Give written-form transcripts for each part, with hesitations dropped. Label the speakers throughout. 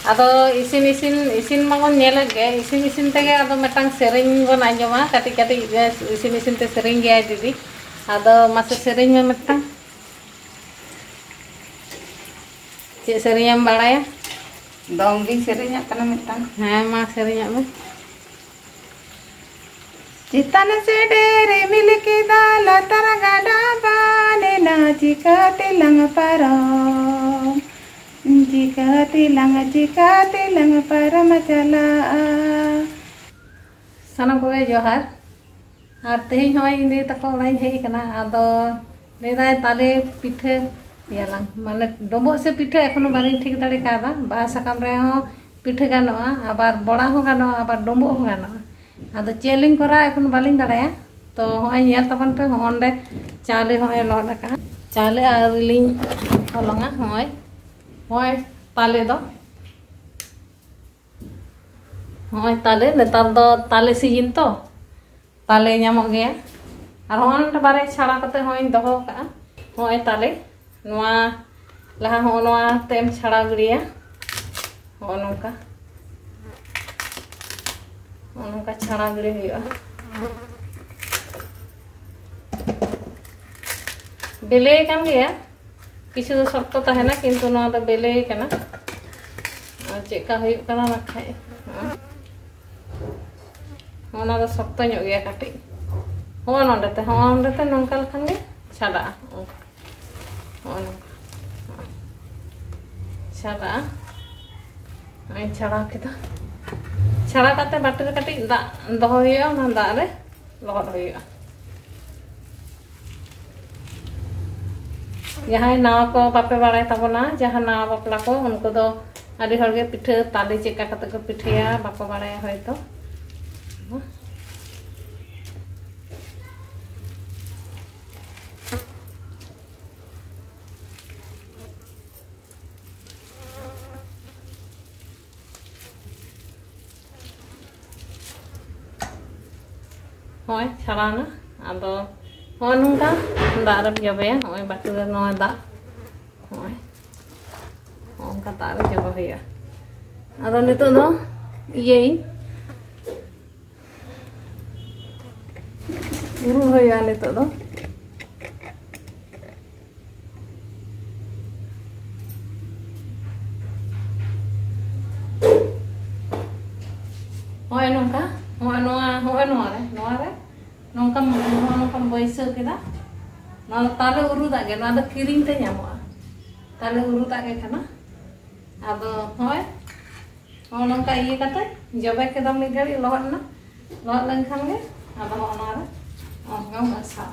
Speaker 1: Ado isin mangon nyele ge isin tege ado metang sering bon anjoma kati isin te sering ge didi ado masa sering me metang cik sering yang balaya
Speaker 2: dong di seringnya kana metang
Speaker 1: ma seringnya me
Speaker 2: Citana sedere miliki dala taragada bane na jika tilang param jika tilang para macala
Speaker 1: sanam kowe johar ar tehi hoy indi tako lain hei kana ado nedai tale pithe yalang mane dombo se pithe ekhono bari thik dare kada ba sakam re ho pithe ganoa abar bora ho ganoa abar dombo ho ganoa ado cheling kora ekhon balin daraya to hoy nyel tapan pe honde chale hoy loda ka chale arling holonga hoy tale do hoy tale netar do tale season to tale nyamok geya ar hon bare chara kate hoy doho ka hoy tale noa laha ho noa tem chara guriya ho nongka nongka chara guri huya bele kan geya किसी तो शक्त तहना किंतु ना तो बेले कना चेका हुयुग कना नाखाय ओना तो शक्त ᱧᱚᱜ गया काटी हो नोंडे ते नोंका लखान गे छाड़ा हो छाड़ा आई छाड़ा केदा छाड़ा काते बाटी रे काटी दा दोहो हुयुगा ना दा रे लहद हुयुगा जहाँ नाव को बापे बाड़ाय ताबोना जहाँ नाव बापला को उनको दो आदि हरगे पिठे ताली चेका कते को पिठेया बापा बाड़ाय होयतो होय छाड़ाना आदो होय नोंका दाग रे जबेया होय बाटी रे नोय दाग होय ओंका दाग रे जबा हुया आदो नितो दो इये उरु हुया नितो दो होय नोंका होय नोआ रे नोंका नोंका बैसा केदा ना ताले उरु दागे ना दो किरिंग ते ᱧᱟᱢᱚᱜᱼᱟ ताले उरु दागे खाना आदो होय हो नोंका इये कते जबे केदा मिद घड़ी लहद ना लहद len खान गे आदो ओना रे ओंगा गसा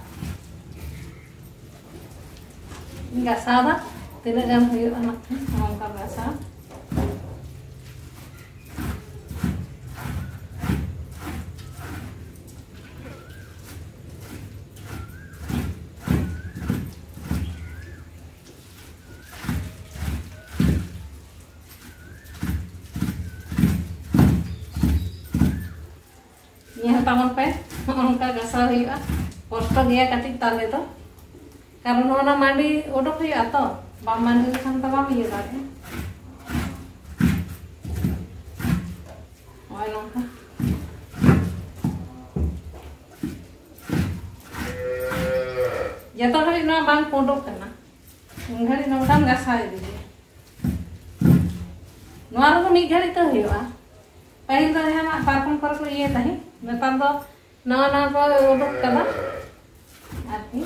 Speaker 1: गसा दा तिना गान हुयुआ ना ओंका गसा तामन पे उनका गसा हुआ कष्ट गया काटी ताले तो कारण ओना मांडी ओडक हुआ तो बाम मांडी खान तो बाम इये दागे ओय नोंका जतो घड़ी ना बाम पोडक कना उन घड़ी नोंका गसा दीजिए नोआ रो मी घड़ी तो हुआ पहले तो है ना पारकम कर को ये तही नेतार दो नवा नवा को उडुक कदा आरती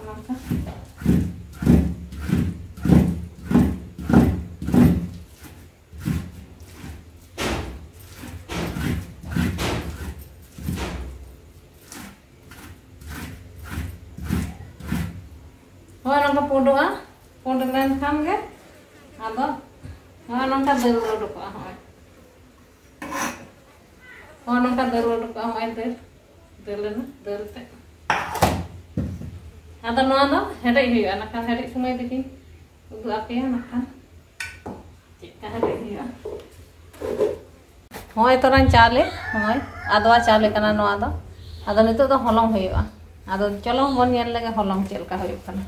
Speaker 1: नोंका हो नोंका पोडोआ पोडक लेन खान गे आदो हाँ नोंका दर उडुका हाँ नोंका दर उडुका होय दर लेना दर ते आदो नोआ दो हेडे हुयुआ नाखा हेडे समय देखि उदु आपेया नाखा चेका हेडे हुयुआ होय तोरान चाले होय आदवा चाले कना नोआ दो आदो नितो दो हलंग हुयुआ आदो चलो बन नेल लगे हलंग चेल का होय कना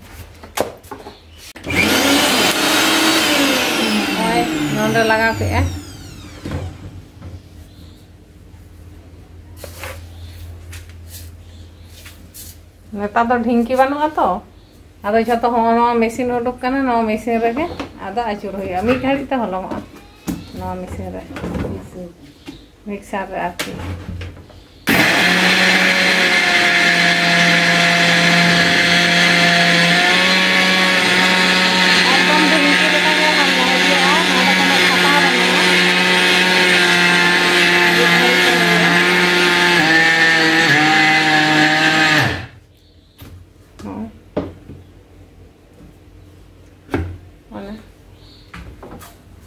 Speaker 1: ओय नोंडे लगा के नेता तो ढिंकी बानुआ तो आदो जतो हो मेसिन उडुक कना नो मेसिन रेगे आदो आचुर होय मी घाड़ी ते हलंगआ नो मेसिन रे मिक्सर रे आती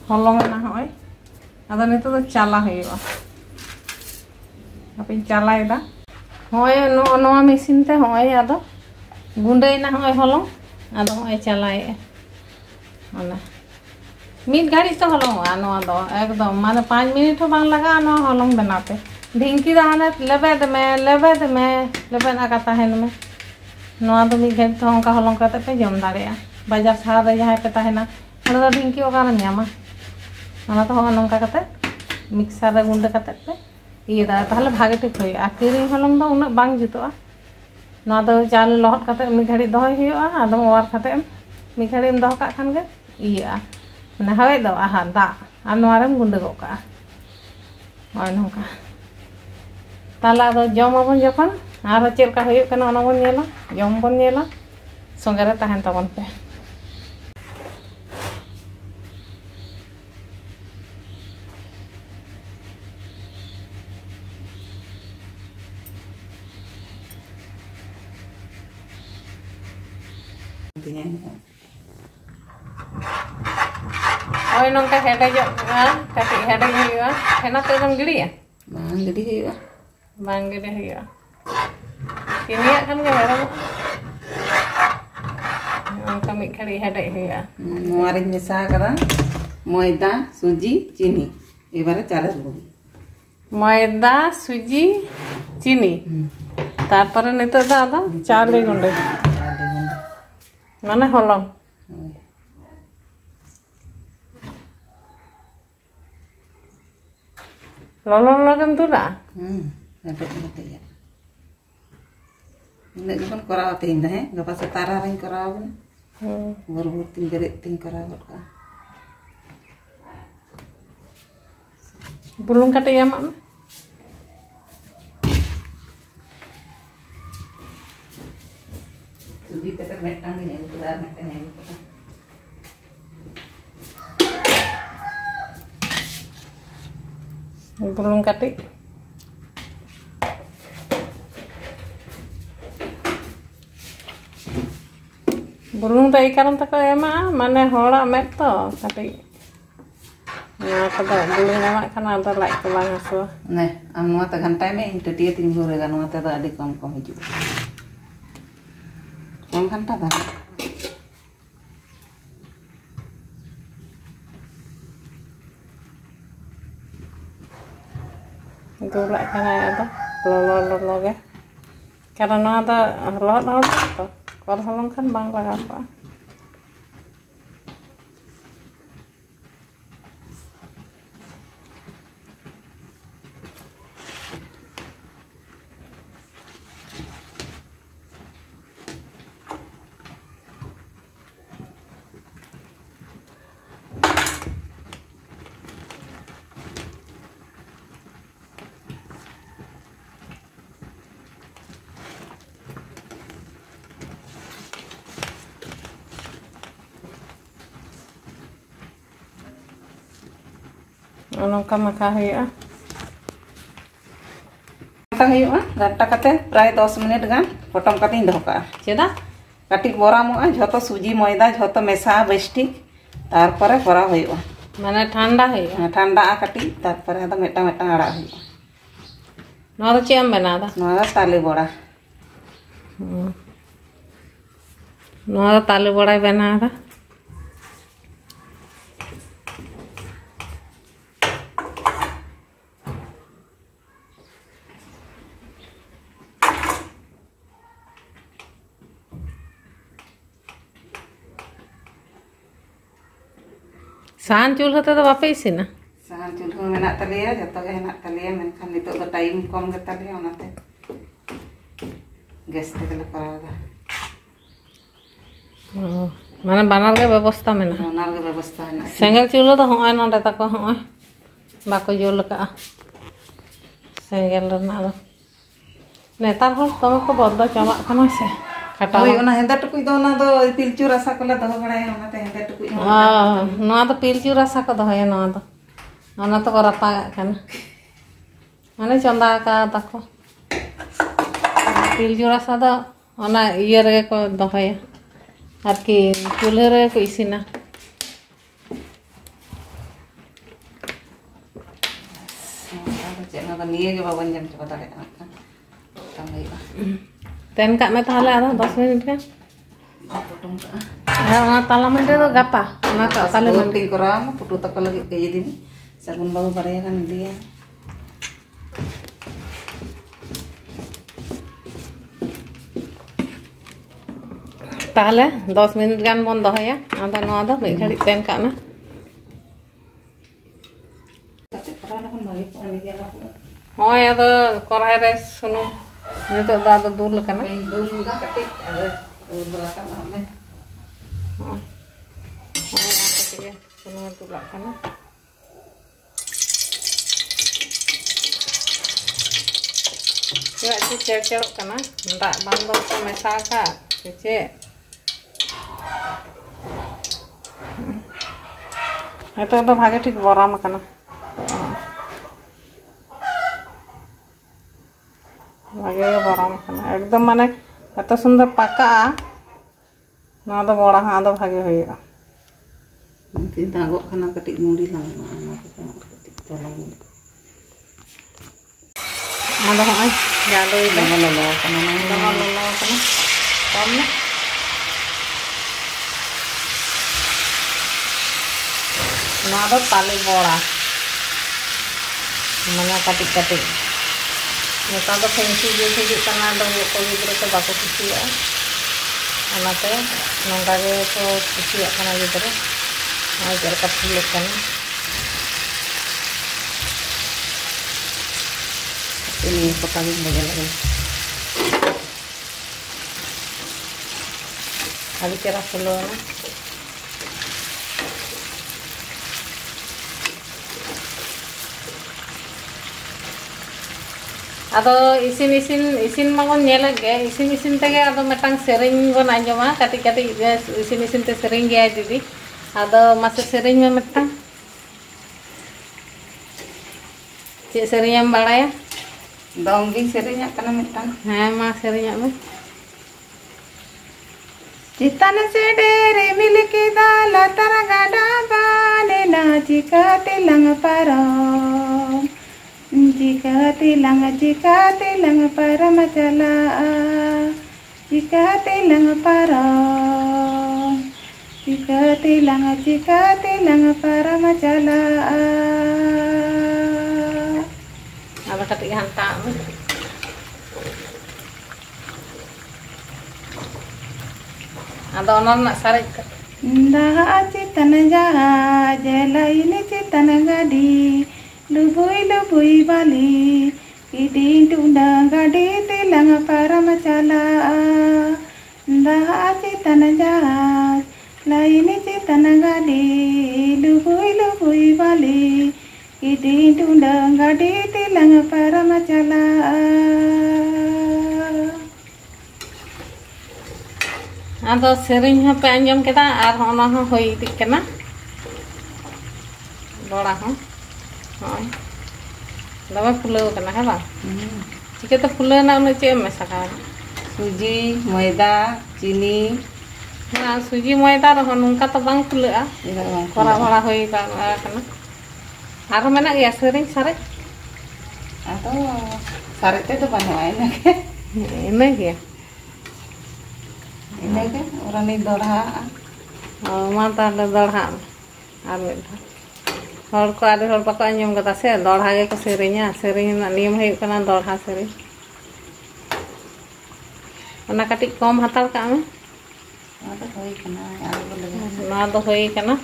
Speaker 1: हलंग ना होय आदो नितो तो चाला होयबा अपन चालायदा होय नो मेसिन ते होय आदो गुंडे ना होय हलंग आदो होय चालाय ओना मिट घाड़ी तो हलंग नो दो एकदम माने 5 मिनट हो बांग लगा नो हलंग बनाते ढिंकी दा हाने लेबेद में आका ताहेन में नो दो मिट घाड़ी तो onka हलंग करते पे जम दाड़ेया बाजार सार रे जहां पे ताहेना ओना ढिंकी ओका न्यामा ओना तो नंका कते मिक्सर रे गुंडे कते पे ये दा ताहले भागे ठीक होय आ किरिंग हलंग दो उना बांग जुतोआ ना दो चाल लहट कते मी घाड़ी दहय हुआ आदम ओवार कते मी घाड़ी एम दह का खान गे इया माने हवे दो आहा दा आ नोवारेम गुंडे गो का ओय नंका ताला दो जम अबन जखन आरो चेल का होय कना ओना बन नेला जम बन नेला संगे रे ताहेन तबन पे ओय नंका हेडे जो काटी हेडे हुआ हेना तो एकदम गिड़िया
Speaker 2: बांग गिडी हुआ
Speaker 1: बांग गिड़े हुआ किनिया खान गे हेडे नंका मिट घड़ी हेडे हुआ
Speaker 2: नोवारे मिसा करा मैदा सूजी चीनी एबारे चाले लगबी
Speaker 1: मैदा सूजी चीनी तारपर नितो दादा चाले गुंडे माने हलंग लolo kan tuh lah
Speaker 2: dapat ya ini kan koraw ting dah gak pas setara ring koraw buru ting berit ting koraw ka
Speaker 1: bulung kata ya mak
Speaker 2: sudah kita metang ini udah metang ini
Speaker 1: bulung kati bulung tak ikan tak kaya mah mana hola met to kati nah kada bulung emak kan ada like kelang aso
Speaker 2: nah anu ta gantai me itu dia tinggal re anu ta ada kom hiju kom kan ta ba
Speaker 1: gulak kana ada lolo ge karena ada lolo to kalau halong kan bang apa nongka maka huya
Speaker 2: घंटा कते प्राय 10 minute गान पटम कते दो का
Speaker 1: चेदा
Speaker 2: काटी बोरामोआ झतो सूजी मैदा झतो मेसा बेस्टिक तार परे करा होइबा
Speaker 1: माने ठंडा हुया
Speaker 2: ठंडा आ काटी तार परे द मेटा मेटा आड़ा होइबा
Speaker 1: नोआ दो चेम बनादा
Speaker 2: नोआ ताले बोड़ा
Speaker 1: नोआ दो ताले बोड़ा बनादा साहान चूल्हा ते बापे इसिना
Speaker 2: साहान चूल्हा मेना तलिया जतो गे हेना तलिया मेनखान नितो दो टाइम कम गे तलिया ओनाते गैस ते गले करागा
Speaker 1: माने बानर के व्यवस्था मेना
Speaker 2: ओनार गे व्यवस्था हेना
Speaker 1: सेंगल चूल्हा तो होय नोंडे ताको होय बाको जुल का सेंगल रना दो नेतार हर तमे को बदला चाबा कना से खटा
Speaker 2: ओय ओना हेंदा टुकुई दो ओना दो पिलचू रसा कोले दो बड़ाय ओनाते हेंदा टुकुई
Speaker 1: नोआ तो पिलचू रसा को दोया नोआ तो ओना तो रपा कना माने चंदा का ताको पिलचू रसा दो ओना इये रे को दोया आर की चूल्हा रे को इसिना
Speaker 2: चेना तो निये गे बाबन जम चबा दाड़े ना तमैबा
Speaker 1: तेन का में ताहले आदा 10 मिनट का
Speaker 2: पुटुम का
Speaker 1: ओना ताला मंडे दो गापा ओना का ताले
Speaker 2: मंडी करा पुटु तक लगे के दिन सगुन बाबू बारे kan dia
Speaker 1: ताहले 10 मिनट गान बन दोया आदा नोआ दो मे घड़ी तेन का में होय आदो कराई रे सुनु नितो दादो दूर लकना
Speaker 2: दूर मुदा कटे अरे दूर बराता में
Speaker 1: होय कटे सुनु तो लकना या ची चेड़ कना दा बांदो को मेसा का चे एतो तो भागे ठीक बराम कना भागे बराम कना एकदम माने एत सुंदर पका ना तो बड़ा हां दो भागे होइगा
Speaker 2: ती दागो खाना कटी मुड़ी लांग ना कटी तोलांग
Speaker 1: आदो होय जालो इला
Speaker 2: लो खाना ना
Speaker 1: लो कना कम ना ना दो ताले बड़ा मना कटी कटी नेता तो फैंसी जैसे कितना दो को गिद्रे को बाको खुशिया ओनाते नंगा गे को खुशिया खाना गिद्रे आ जर का फुल कना
Speaker 2: ini peka भी मजा लगे
Speaker 1: खाली तेरा फुलो ना आदो इसिन मागोन नेले गे इसिन तेगे आदो मेटांग सेरेñ बन आंजमा काटी काटी इसिन ते सेरेñ गया दीदी आदो मासे सेरेñ में मेटांग चे सेरेñ M बाड़ाया
Speaker 2: donggi sereñak kana metang
Speaker 1: हां मा सेरेñ में
Speaker 2: चितन से डेरे मिल के दाल तरगा डाबाने ना चिकाते लंग पारो चिकाते लंग परम चला चिकाते लंग पारो चिकाते लंग परम चला
Speaker 1: अब कटी घंटा आदो ओना सारे
Speaker 2: दा चितन जहाज लाइन चितन गाड़ी लुबुई बाली इडी टुंडा गाड़ी तिलंग परम चला दा चितन जहाज लाइन चितन गाड़ी लुबुई बाली इडी टुंडा गाड़ी तिलंग परम चला
Speaker 1: आदो सेरेñ हो पे आंजम केदा आर होना हो होई इदी कना बड़ा हो होय दवा फुलो कना है बा चिके तो फुलो ना उन चे में सका
Speaker 2: सूजी मैदा चीनी
Speaker 1: ना सूजी मैदा रहो नुका तो बांग फुलोआ कोरा बड़ा होई बा कना आरो मेना गया सेरेñ सारे
Speaker 2: atau saretnya tuh banyak enak ya
Speaker 1: ini ya
Speaker 2: ini kan orang ini dorha
Speaker 1: mata ada dorha ambil hor ko ada hor pako anjam kata se dorha ge ko sereñnya nak niam hayuk kana dorha sereñ ona katik kom hatal ka ame
Speaker 2: ada hoi kana ada boleh
Speaker 1: na do hoi kana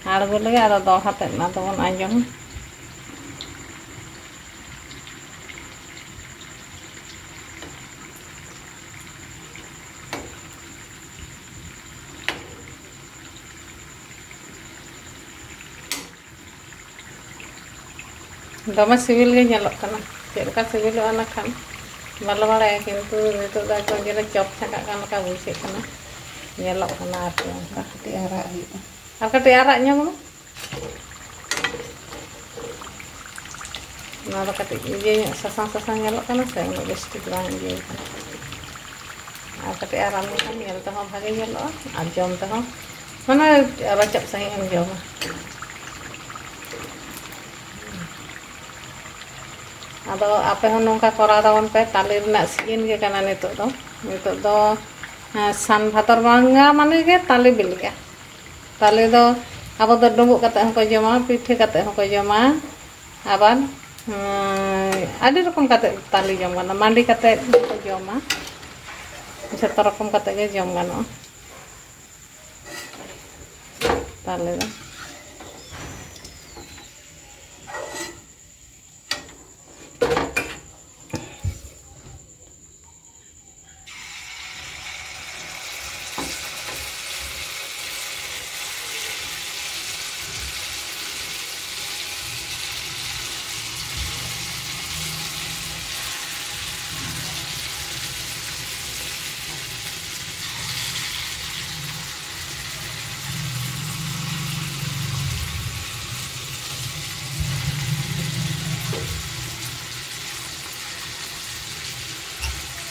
Speaker 1: आड़गो लगे आदो दोहा ते ना तो बन आंजम दमे civil गे नेलोग कना चेलका सिविलोआ ना खान बाला बाड़ाया किंतु नितो दा को जेले चॉप छाका कान का बुझे कना नेलोग कना आरते onka
Speaker 2: kati arak huyu
Speaker 1: ar kati arak nyom ना तो कति ये ससांग नेलोग कना से उन बेस्टिक बांग ये आर कति आराम ने खान नेल तो भागे नेलोग आर जम तो माने रचक सही हम जम आदो आपे हो नोंका करा दावन पे ताले रना सीजन के काना नितो दो सान भादर बांगा माने के ताले बिलिया ताले दो आबो दो डुंबुक कते हको जमा पिठे कते हको जमा आबार आदि रकम कते ताले जम गाना मांडी कते हको जमा जतो रकम कते के जम गानो ताले दो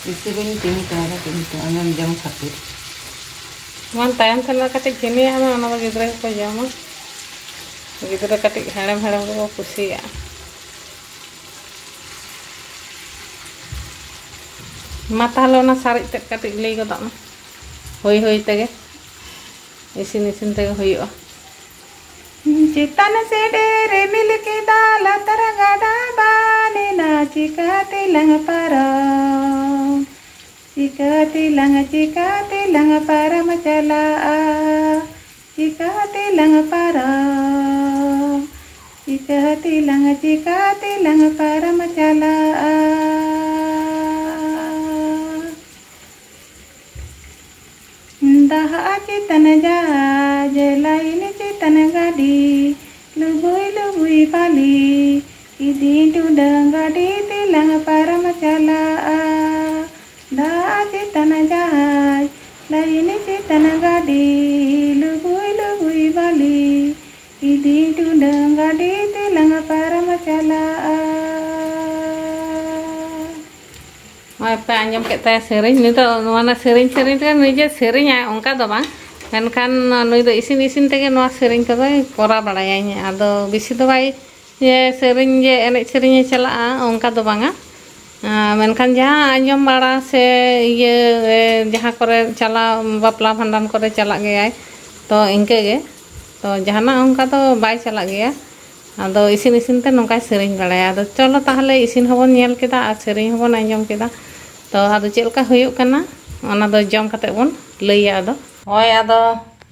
Speaker 2: isi bini tini kara tini to anam jam khatir
Speaker 1: मान टाइम थला कटे जेने हम ओना गिदरा को जामा गिदरा कटे हेड़म को खुशिया मातालो ना सारी ते कटे लई गदा होई तेगे इसिन तेगे होइयो
Speaker 2: चितन से डेरे मिल के दाल तरगड़ा बाने ना चिकाते लंग पारा चिकाते लंग पारा मचला चिकाते लंग पारा चिकाते लंग पारा मचला दहा चितन जा जलाइन चितन गाड़ी लुबुई पाली इदी टूडंग गाड़ी तिलंग परम चला दहा चितन जा लाइन चितन गाड़ी लुबुई पाली इदी टूडंग गाड़ी तिलंग परम चला
Speaker 1: पे आंजम के ता सेरिन नितो नोना सेरिन ते निजे सेरिन आ ओंका दो बा मेनखान नुई दो इसिन तेगे नोआ सेरिन को कोरा बड़ायाኝ आदो बिसि दो बाई ये सेरिन जे एने सेरिन चला ओंका दो बांगा मेनखान जहां आंजम बाड़ा से ये जहां करे चला बापला भंडान करे चला गया तो इनके गे तो जहाना ओंका तो बाय चला गया आदो इसिन ते नोंका सेरिन बड़ाया आदो चलो ताहले इसिन होबन नेल केदा आ सेरिन होबन आंजम केदा तो आदो चेलका हुयुक कना ओना दो जम कते बन लैया आदो होय आदो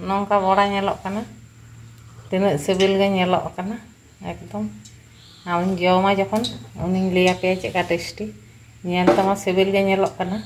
Speaker 1: नोंका बड़ा नेलोक कना तिना सिबिल गे नेलोक कना एकदम आउन जमा जखन उनिन लैया पे चेका टेस्टी नेल तमा सिबिल गे नेलोक कना